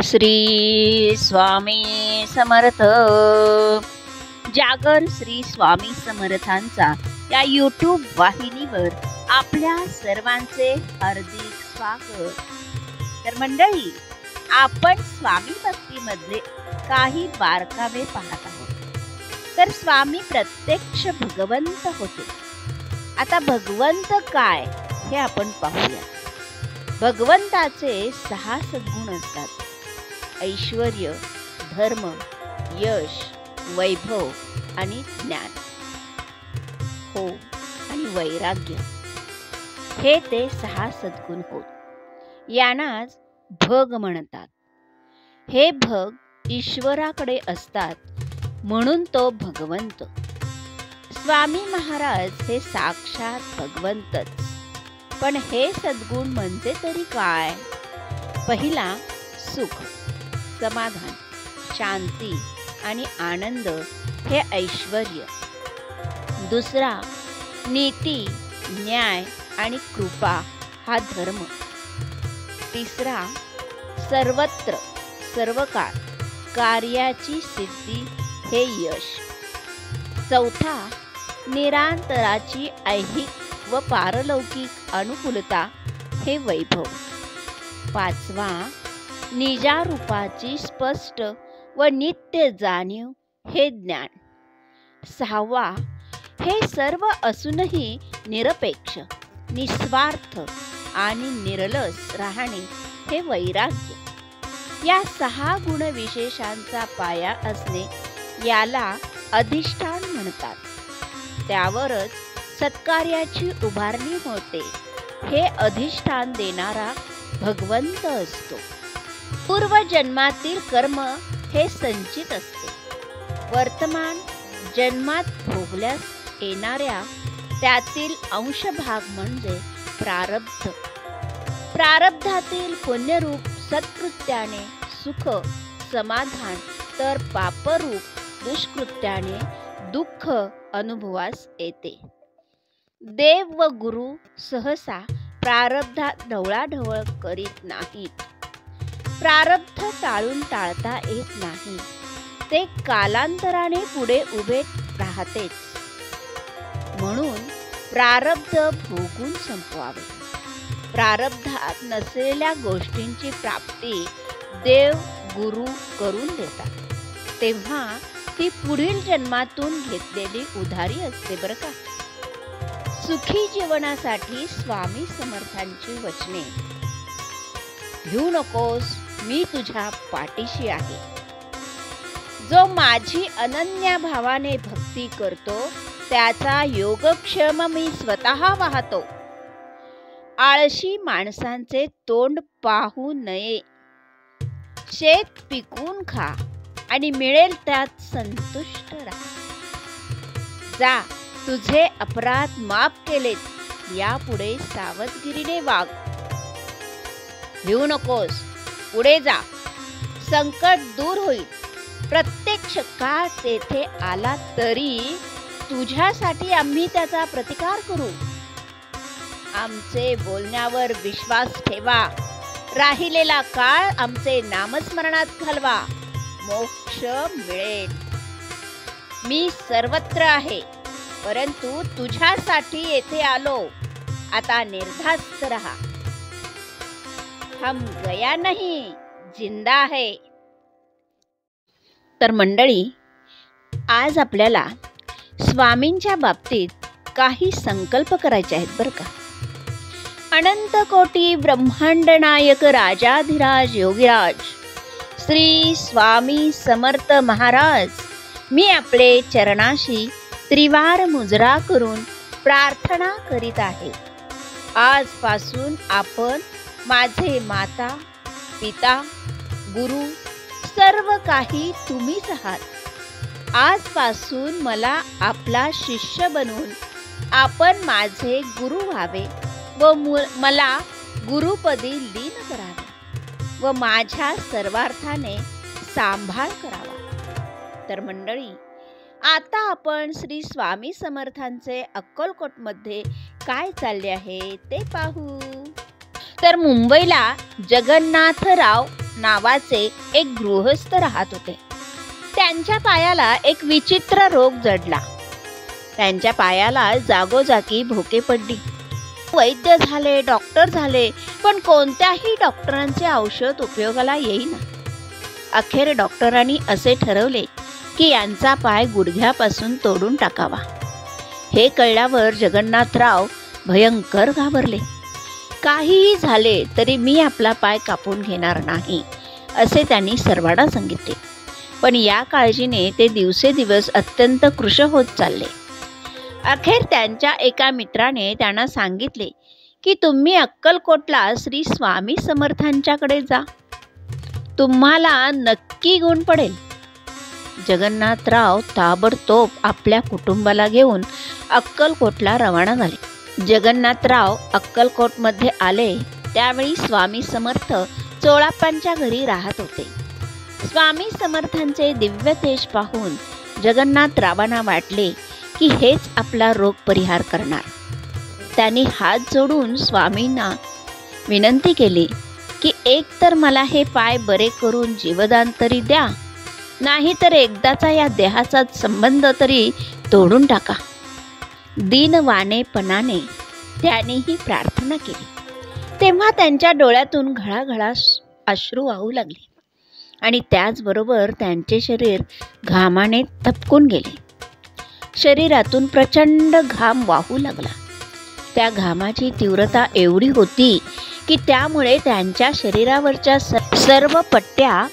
श्री स्वामी समर्थ. जागर श्री स्वामी समर्थांचा या यूट्यूब वाहिनीवर आपल्या सर्वांचे हार्दिक स्वागत. तर मंडळी, आपण स्वामी भक्तीमधले काही बारकावे पाहत आहोत. तर स्वामी प्रत्यक्ष भगवंत होते. आता भगवंत काय हे आपण पाहूया. भगवंताचे 6 सद्गुण असतात: ऐश्वर्य, धर्म, यश, वैभव आणि ज्ञान. हो, आणि वैराग्य हे ते 6 सद्गुण होत. यांनाच भग म्हणतात. हे भग ईश्वराकडे असतात म्हणून तो भगवंत. स्वामी महाराज हे साक्षात भगवंतच. पण हे सद्गुण म्हणजे तरी काय? पहिला, सुख, समाधान, शांती आणि आनंद हे ऐश्वर्य. दुसरा, नीती, न्याय आणि कृपा हा धर्म. तिसरा, सर्वत्र सर्वकाळ कार्याची सिद्धी हे यश. चौथा, निरांतराची ऐहिक व पारलौकिक अनुकूलता हे वैभव. पाचवा, निजारूपाची स्पष्ट व नित्य जाणीव हे ज्ञान. सहावा, हे सर्व असूनही निरपेक्ष, निस्वार्थ आणि निरलस राहणे हे वैराग्य. या 6 गुणविशेषांचा पाया असणे याला अधिष्ठान म्हणतात. त्यावरच सत्कार्याची उभारणी होते. हे अधिष्ठान देणारा भगवंत असतो. पूर्वजन्मातील कर्म हे संचित असते. वर्तमान जन्मात भोगल्यास येणाऱ्या त्यातील अंशभाग म्हणजे प्रारब्ध. प्रारब्धातील पुण्यरूप सत्कृत्याने सुख समाधान, तर पापरूप दुष्कृत्याने दुःख अनुभवास येते. देव व गुरु सहसा प्रारब्धात ढवळाढवळ करीत नाहीत. प्रारब्ध टाळता येत नाही. ते कालांतराने पुढे उभे राहतेच. म्हणून प्रारब्ध भोगून संपवावे. प्रारब्धात नसलेल्या गोष्टींची प्राप्ती देव गुरु करून देतात. तेव्हा ती पुढील जन्मातून घेतलेली उधारी असते बरं का. सुखी जीवनासाठी स्वामी समर्थांची वचने: भिऊ नकोस, मी तुझ्या पाठीशी आहे. जो माझी अनन्य भावाने भक्ती करतो त्याचा योगक्षेम मी स्वतः वाहतो. आळशी माणसांचे तोंड पाहू नये. शेत पिकून खा आणि मिळेल त्यात संतुष्ट राहा. जा, तुझे अपराध माफ केलेत, यापुढे सावधगिरीने वाग. भिऊ नकोस, पुढे जा. संकट दूर होईल. प्रत्यक्ष काळ तेथे आला तरी तुझ्यासाठी आम्ही त्याचा प्रतिकार करू. आमचे बोलण्यावर विश्वास ठेवा. राहिलेला काळ आमचे नामस्मरणात घालवा. मोक्ष मिळेल. मी सर्वत्र आहे, परंतु तुझ्यासाठी येथे आलो. आता निर्धास्त रहा. हम गया नहीं, जिंदा है. तर मंडळी, आज आपल्याला स्वामींच्या बाबतीत काही संकल्प करायचे आहेत बरं का. अनंत कोटी ब्रह्मांड नायक राजाधिराज योगीराज श्री स्वामी समर्थ महाराज, मी आपले चरणाशी त्रिवार मुजरा करून प्रार्थना करीत आहे. आजपासून आपण माझे माता, पिता, गुरु सर्व काही तुम्हीच आहात. आजपासून मला आपला शिष्य बनवून आपण माझे गुरु व्हावे व मला गुरुपदी लीन करावे व माझ्या सर्वार्थाने सांभाळ करावा. तर मंडळी, आता आपण श्री स्वामी समर्थांचे अक्कलकोटमध्ये काय चालले आहे ते पाहू. तर मुंबईला जगन्नाथराव नावाचे एक गृहस्थ राहत होते. त्यांच्या पायाला एक विचित्र रोग जडला. त्यांच्या पायाला जागोजागी भोके पडली. वैद्य झाले, डॉक्टर झाले, पण कोणत्याही डॉक्टरांचे औषध उपयोगाला येईना. अखेर डॉक्टरांनी असे ठरवले की यांचा पाय गुडघ्यापासून तोडून टाकावा. हे कळल्यावर जगन्नाथराव भयंकर घाबरले. काहीही झाले तरी मी आपला पाय कापून घेणार नाही, असे त्यांनी सर्वांना सांगितले. पण या काळजीने ते दिवसेदिवस अत्यंत कृश होत चालले. अखेर त्यांच्या एका मित्राने त्यांना सांगितले की तुम्ही अक्कलकोटला श्री स्वामी समर्थांच्याकडे जा, तुम्हाला नक्की गुण पडेल. जगन्नाथराव ताबडतोब आपल्या कुटुंबाला घेऊन अक्कलकोटला रवाना झाले. जगन्नाथराव अक्कलकोटमध्ये आले त्यावेळी स्वामी समर्थ चोळाप्पांच्या घरी राहत होते. स्वामी समर्थांचे दिव्य तेज पाहून जगन्नाथरावांना वाटले की हेच आपला रोग परिहार करणार. त्यांनी हात जोडून स्वामींना विनंती केली की एक तर मला हे पाय बरे करून जीवदान तरी द्या, नाहीतर एकदाचा या देहाचा संबंध तरी तोडून टाका. दीनवाणेपणाने त्यांनी ही प्रार्थना केली. तेव्हा त्यांच्या डोळ्यातून घळाघळा अश्रू वाहू लागले आणि त्याचबरोबर त्यांचे शरीर घामाने तपकून गेले. शरीरातून प्रचंड घाम वाहू लागला. त्या घामाची तीव्रता एवढी होती की त्यामुळे त्यांच्या शरीरावरच्या सर्व पट्ट्या